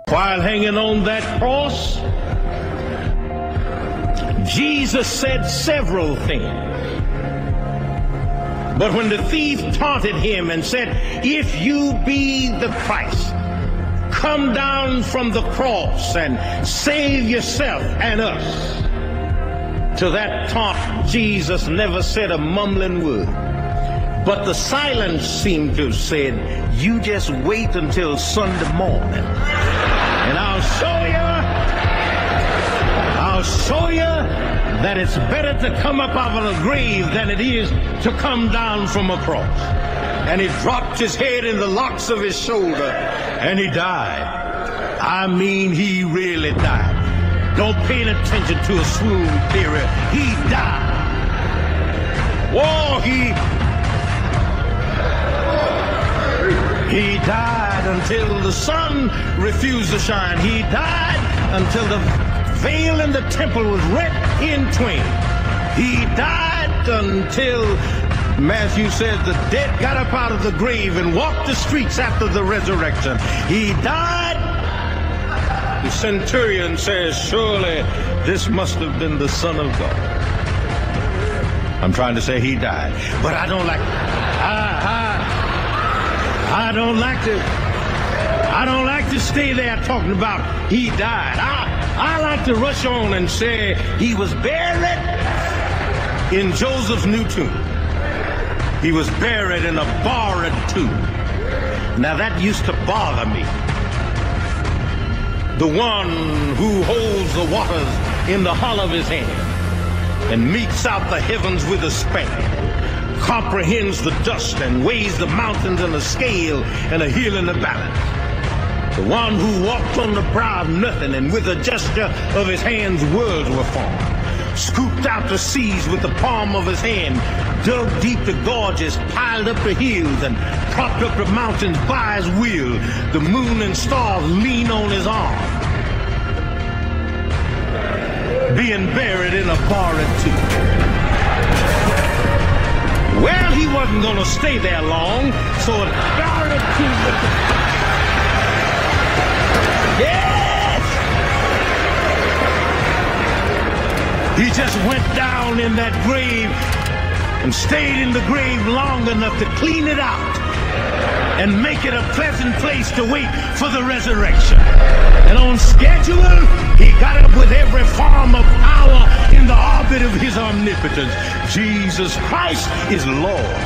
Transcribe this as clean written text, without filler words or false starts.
While hanging on that cross, Jesus said several things. But when the thief taunted him and said, "If you be the Christ, come down from the cross and save yourself and us," to that taunt, Jesus never said a mumbling word. But the silence seemed to have said, "You just wait until Sunday morning, and I'll show you that it's better to come up out of the grave than it is to come down from a cross." And he dropped his head in the locks of his shoulder, and he died. I mean, he really died. Don't pay attention to a swoon theory. He died. Whoa, He died until the sun refused to shine. He died until the veil in the temple was rent in twain. He died until, Matthew says, the dead got up out of the grave and walked the streets after the resurrection. He died. The centurion says, "Surely this must have been the Son of God." I'm trying to say he died, but I don't like to stay there talking about he died. I like to rush on and say he was buried in Joseph's new tomb. He was buried in a borrowed tomb. Now that used to bother me. The one who holds the waters in the hollow of his hand and metes out the heavens with a span, comprehends the dust and weighs the mountains in a scale and a hill in a balance. The one who walked on the brow of nothing and with a gesture of his hands worlds were formed, scooped out the seas with the palm of his hand, dug deep the gorges, piled up the hills, and propped up the mountains by his will. The moon and stars lean on his arm, being buried in a borrowed tomb. Well, he wasn't going to stay there long, so a borrowed tomb. Yes! He just went down in that grave and stayed in the grave long enough to clean it out and make it a pleasant place to wait for the resurrection. And on schedule, he got up with every form of power in the orbit of his omnipotence. Jesus Christ is Lord.